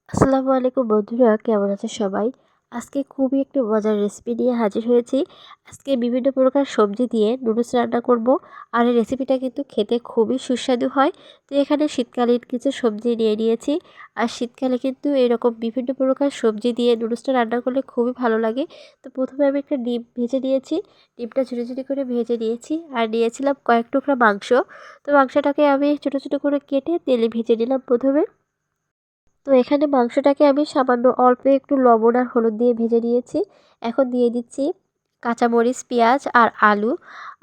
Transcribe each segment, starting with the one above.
আসসালামু আলাইকুম বন্ধুরা, কেমন আছে সবাই? আজকে খুবই একটি মজার রেসিপি নিয়ে হাজির হয়েছি। আজকে বিভিন্ন প্রকার সবজি দিয়ে নুডলস রান্না করব। আর এই রেসিপিটা কিন্তু খেতে খুবই সুস্বাদু হয়। তো এখানে শীতকালীন কিছু সবজি নিয়ে নিয়েছি। আর শীতকালে কিন্তু এরকম বিভিন্ন প্রকার সবজি দিয়ে নুডলসটা রান্না করলে খুবই ভালো লাগে। তো প্রথমে আমি একটা ডিম ভেজে নিয়েছি। ডিমটা ছোটো ছোটো করে ভেজে নিয়েছি আর নিয়েছিলাম কয়েক টুকরা মাংস। তো মাংসটাকে আমি ছোটো ছোটো করে কেটে তেলে ভেজে নিলাম প্রথমে। তো এখানে মাংসটাকে আমি সামান্য অল্প একটু লবণ আর হলুদ দিয়ে ভেজে নিয়েছি। এখন দিয়ে দিচ্ছি কাঁচামরিচ, পেঁয়াজ আর আলু,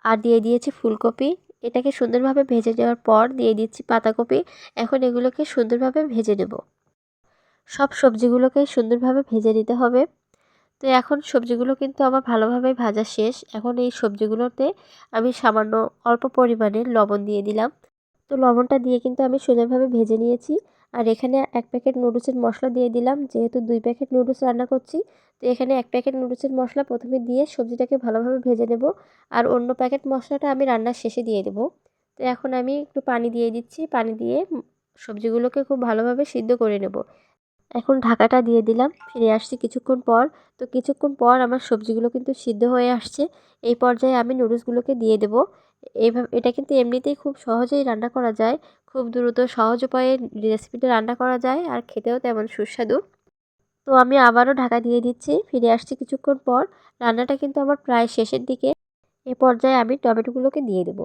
আর দিয়ে দিয়েছি ফুলকপি। এটাকে সুন্দরভাবে ভেজে নেওয়ার পর দিয়ে দিচ্ছি পাতাকপি। এখন এগুলোকে সুন্দরভাবে ভেজে নেব। সব সবজিগুলোকে সুন্দরভাবে ভেজে নিতে হবে। তো এখন সবজিগুলো কিন্তু আমার ভালোভাবে ভাজা শেষ। এখন এই সবজিগুলোতে আমি সামান্য অল্প পরিমাণে লবণ দিয়ে দিলাম। তো লবণটা দিয়ে কিন্তু আমি সুন্দরভাবে ভেজে নিয়েছি। আর এখানে 1 প্যাকেট নুডলসের মশলা দিয়ে দিলাম। যেহেতু 2 প্যাকেট নুডলস রান্না করছি, তো এখানে 1 প্যাকেট নুডলসের মশলা প্রথমে দিয়ে সবজিটাকে ভালোভাবে ভেজে নেব। আর অন্য প্যাকেট মশলাটা আমি রান্নার শেষে দিয়ে দেব। তো এখন আমি একটু পানি দিয়ে দিচ্ছি। পানি দিয়ে সবজিগুলোকে খুব ভালোভাবে সিদ্ধ করে নেব। এখন ঢাকাটা দিয়ে দিলাম। ফিরে আসছি কিছুক্ষণ পর। তো কিছুক্ষণ পর আমার সবজিগুলো কিন্তু সিদ্ধ হয়ে আসছে। এই পর্যায়ে আমি নুডলসগুলোকে দিয়ে দেব। এটা কিন্তু এমনিতেই খুব সহজেই রান্না করা যায়। খুব দ্রুত সহজ উপায়ে রেসিপিটা রান্না করা যায় আর খেতেও তেমন সুস্বাদু। তো আমি আবারও ঢাকা দিয়ে দিচ্ছি। ফিরে আসছি কিছুক্ষণ পর। রান্নাটা কিন্তু আমার প্রায় শেষের দিকে। এ পর্যায়ে আমি টমেটোগুলোকে দিয়ে দেব।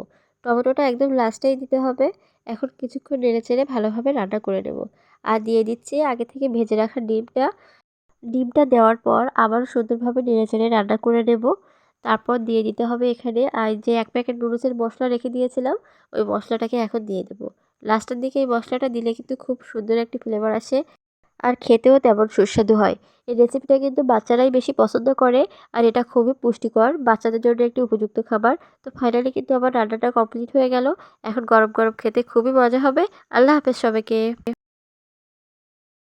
টমেটোটা একদম লাস্টেই দিতে হবে। এখন কিছুক্ষণ নেড়েচেড়ে ভালোভাবে রান্না করে নেব। আর দিয়ে দিচ্ছি আগে থেকে ভেজে রাখা ডিমটা। ডিমটা দেওয়ার পর আবারও সুন্দরভাবে নেড়েচেড়ে রান্না করে নেব। তারপর দিয়ে দিতে হবে এখানে যে 1 প্যাকেট নুডলসের মশলা রেখে দিয়েছিলাম, ওই মশলাটাকে এখন দিয়ে দেব। লাস্টের দিকে এই মশলাটা দিলে কিন্তু খুব সুন্দর একটি ফ্লেভার আসে আর খেতেও তেমন সুস্বাদু হয়। এই রেসিপিটা কিন্তু বাচ্চারাই বেশি পছন্দ করে। আর এটা খুবই পুষ্টিকর, বাচ্চাদের জন্য একটি উপযুক্ত খাবার। তো ফাইনালি কিন্তু আমার রান্নাটা কমপ্লিট হয়ে গেল। এখন গরম গরম খেতে খুবই মজা হবে। আল্লাহ হাফেজ সবাইকে।